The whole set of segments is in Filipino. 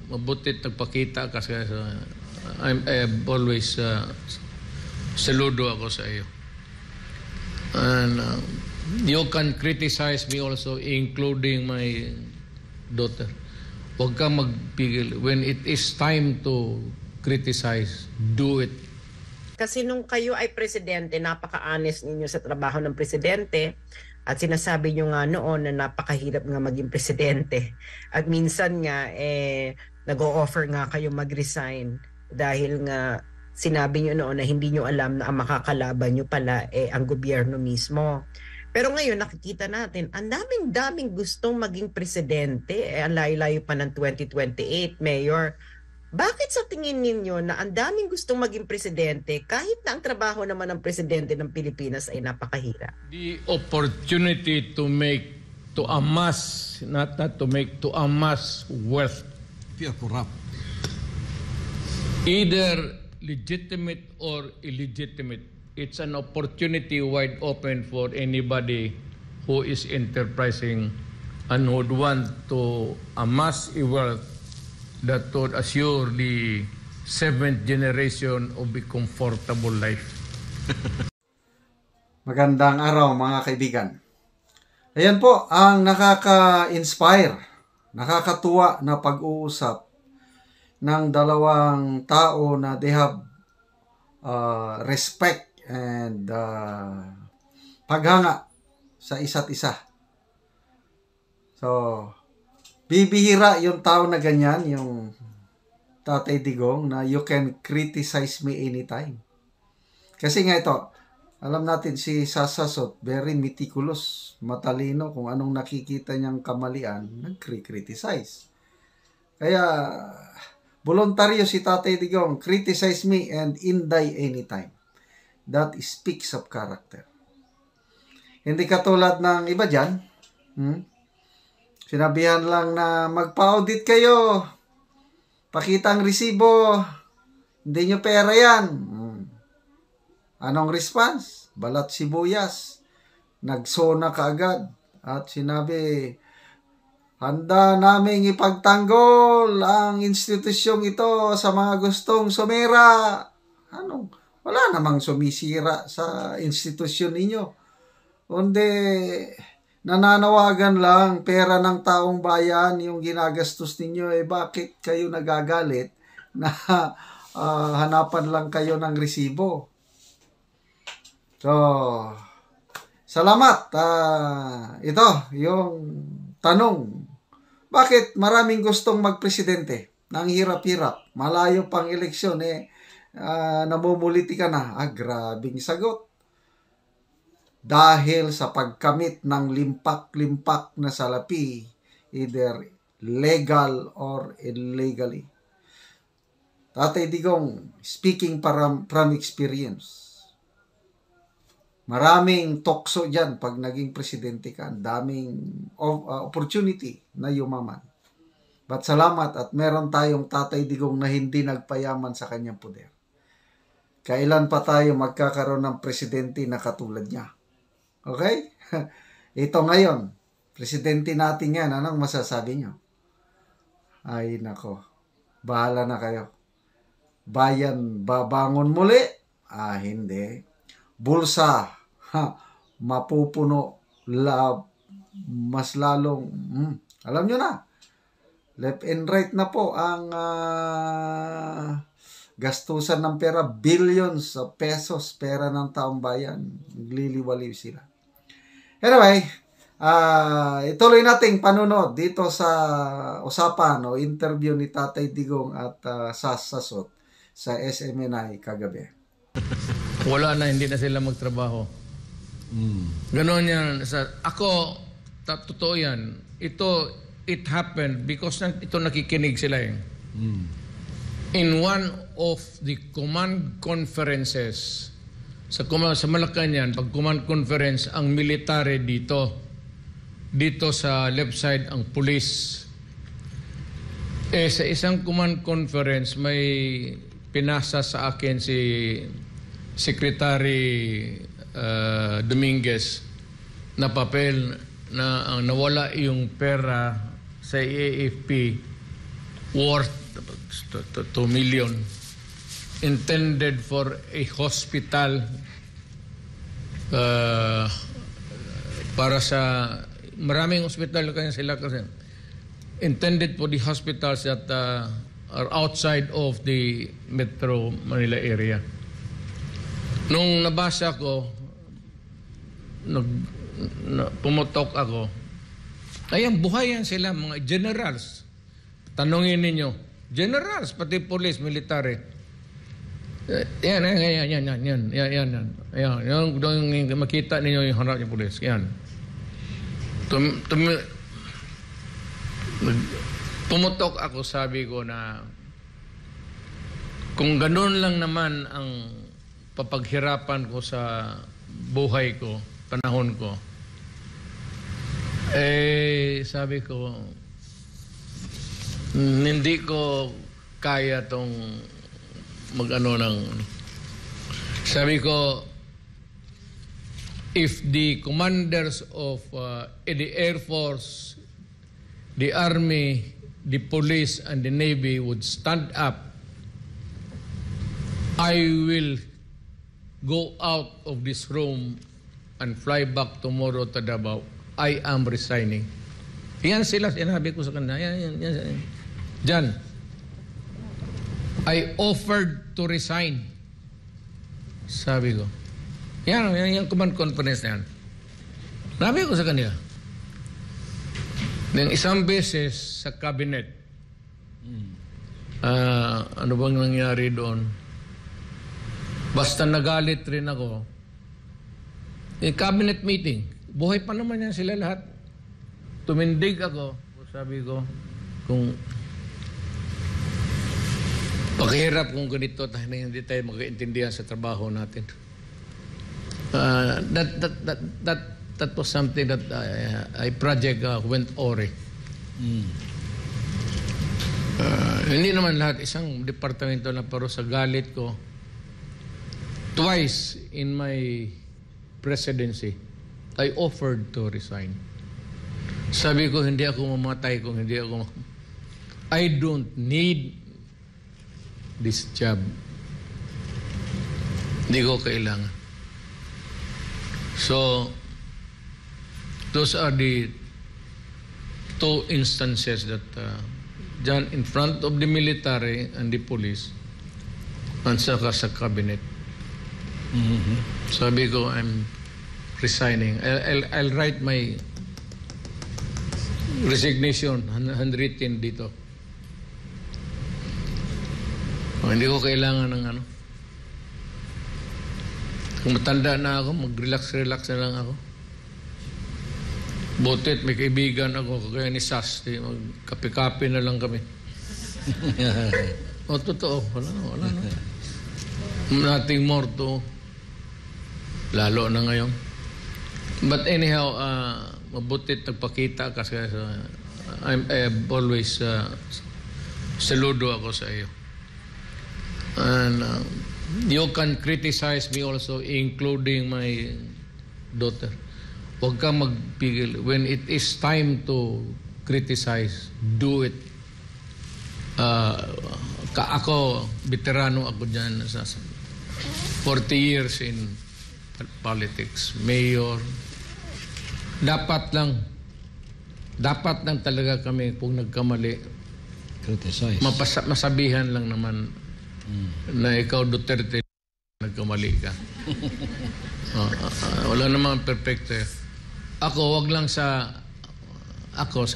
mabutit nagpakita kasi I've always saludo ako sa iyo. And you can criticize me also, including my daughter. Huwag kang magpigil. When it is time to criticize, do it. Kasi nung kayo ay presidente, napaka-honest ninyo sa trabaho ng presidente. At sinasabi nyo nga noon na napakahirap nga maging presidente. At minsan nga, nag-o-offer nga kayo mag-resign dahil nga sinabi nyo noon na hindi nyo alam na ang makakalaban nyo pala ang gobyerno mismo. Pero ngayon nakikita natin, ang daming gustong maging presidente. Ang layo-layo pa ng 2028, Mayor. Bakit sa tingin ninyo na ang daming gustong maging presidente kahit na ang trabaho naman ng presidente ng Pilipinas ay napakahirap? The opportunity to amass, not to make, to amass wealth. Feel corrupt. Either legitimate or illegitimate. It's an opportunity wide open for anybody who is enterprising and would want to amass a wealth that would assure the seventh generation of a comfortable life. Magandang araw mga kaibigan. Ayan po ang nakaka-inspire, nakakatuwa na pag-uusap ng dalawang tao na they have respect and paghanga sa isa't isa. So, bibihira yung tao na ganyan, yung Tatay Digong, na you can criticize me anytime. Kasi nga ito, alam natin si Sasasot, very meticulous, matalino, kung anong nakikita niyang kamalian, nag-criticize. Kaya, voluntaryo si Tatay Digong, criticize me and inday anytime. That speaks of character. Hindi katulad ng iba dyan, sinabihan lang na magpa-audit kayo. Pakita ang resibo. Hindi nyo pera yan. Anong response? Balat sibuyas. Nagsona kaagad. At sinabi, handa naming ipagtanggol ang institusyong ito sa mga gustong sumira. Wala namang sumisira sa institusyon ninyo. Kundi nananawagan lang, pera ng taong bayan yung ginagastos ninyo, bakit kayo nagagalit na hanapan lang kayo ng resibo? So, salamat. Ito, yung tanong, bakit maraming gustong magpresidente? Nang hirap-hirap, malayo pang eleksyon, namumuliti ka na. Grabing sagot. Dahil sa pagkamit ng limpak-limpak na salapi, either legal or illegally. Tatay Digong, speaking from experience, maraming tokso dyan pag naging presidente ka, daming opportunity na yumaman. But salamat at meron tayong Tatay Digong na hindi nagpayaman sa kanyang poder. Kailan pa tayo magkakaroon ng presidente na katulad niya? Okay? Ito ngayon, presidente natin yan. Anong masasabi nyo? Ay nako, bahala na kayo. Bayan babangon muli? Hindi. Bulsa, mapupuno, mas lalong, alam nyo na, left and right na po ang gastusan ng pera, billions of pesos, pera ng taong bayan. Nagliliwaliw sila. Anyway, ituloy nating panunod dito sa usapan o interview ni Tatay Digong at Sasasot sa SMNI kagabi. Wala na, hindi na sila magtrabaho. Ganon yan. Ako, totoo yan. It happened because ito nakikinig sila eh. In one of the command conferences sa Malacanang, pag command conference, ang military dito sa left side ang police. Sa isang command conference, may pinasa sa akin si Secretary Dominguez na papel na ang nawala yung pera sa AFP worth 2 million intended for a hospital para sa maraming hospital kaya sila kasi intended for the hospitals that are outside of the Metro Manila area. Nung nabasa ko, pumutok ako, ayan, buhayan sila, mga generals. Tanungin ninyo, generals, pati police, military. Yan. Yung makita ninyo yung harap ng police. Yan. Pumutok ako, sabi ko na kung ganun lang naman ang papaghirapan ko sa buhay ko, panahon ko, sabi ko, hindi ko kaya tong sabi ko, if the commanders of the Air Force, the Army, the Police, and the Navy would stand up, I will go out of this room and fly back tomorrow to Davao. I am resigning. Yan sila, sinabi ko sa kanila. Yan. Diyan. I offered to resign. Sabi ko. Yan command conference na yan. Sabi ko sa kanila. Nang isang beses sa cabinet, ano bang nangyari doon? Basta nagalit rin ako. In cabinet meeting, buhay pa naman yan sila lahat. Tumindig ako. Sabi ko, kung pakihirap kung ganito, hindi tayo magkaintindihan sa trabaho natin. That was something that I project went ore. Hindi naman lahat, isang departamento na, pero sa galit ko, twice in my presidency, I offered to resign. Sabi ko, hindi ako mamatay kung hindi ako... I don't need this job. Hindi ko kailangan. So, those are the two instances that dyan in front of the military and the police and saka sa cabinet. Sabi ko, I'm resigning. I'll write my resignation, handwritten dito. Hindi ko kailangan ng ano. Kung matanda na ako, mag-relax na lang ako. Butit, may kaibigan ako, kagaya ni Sasti, magkape-kape na lang kami. Totoo, wala na. Nothing more to, lalo na ngayon. But anyhow, mabutit nagpakita kasi I've always saludo ako sa iyo. And you can criticize me also, including my daughter. Huwag kang magpigil. When it is time to criticize, do it. Ako, veterano ako dyan. 40 years in politics. Mayor. Dapat lang talaga kami kung nagkamali. Criticize. Masabihan lang naman na ikaw, Duterte, nagkamali ka. Wala namang perfecto. Ako, wag lang sa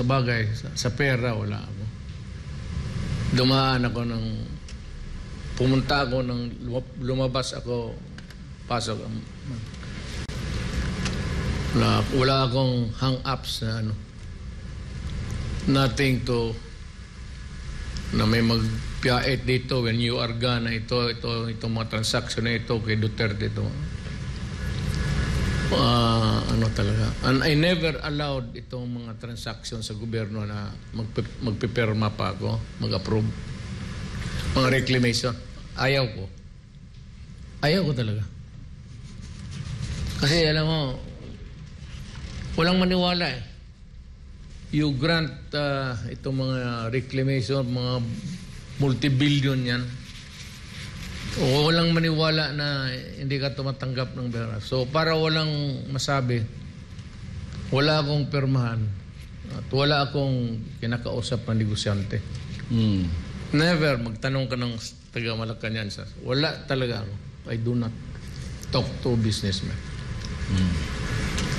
bagay, sa pera, wala ako. Pumunta ako lumabas ako, pasok. Wala akong hang-ups na nothing to, na may magpiait dito when you are gone, itong mga transaction na ito kay Duterte ito. Talaga. And I never allowed itong mga transaction sa gobyerno na magpipirma pa ako, mag-approve. Mga reclamation. Ayaw ko talaga. Kasi alam mo, walang maniwala eh. you grant itong mga reclamation, mga multi-billion yan, o walang maniwala na hindi ka tumatanggap ng pera. So para walang masabi, wala akong pirmahan at wala akong kinakausap na negosyante. Never magtanong ka ng taga Malacañang. Wala talaga ako. I do not talk to businessmen.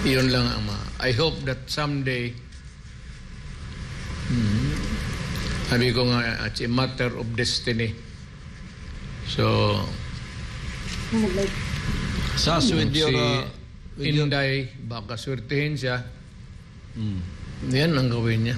Iyon lang ang I hope that someday sabi ko nga, it's a matter of destiny. So, Sas with si your... Inday, baka swertihin siya. Yan ang gawin niya.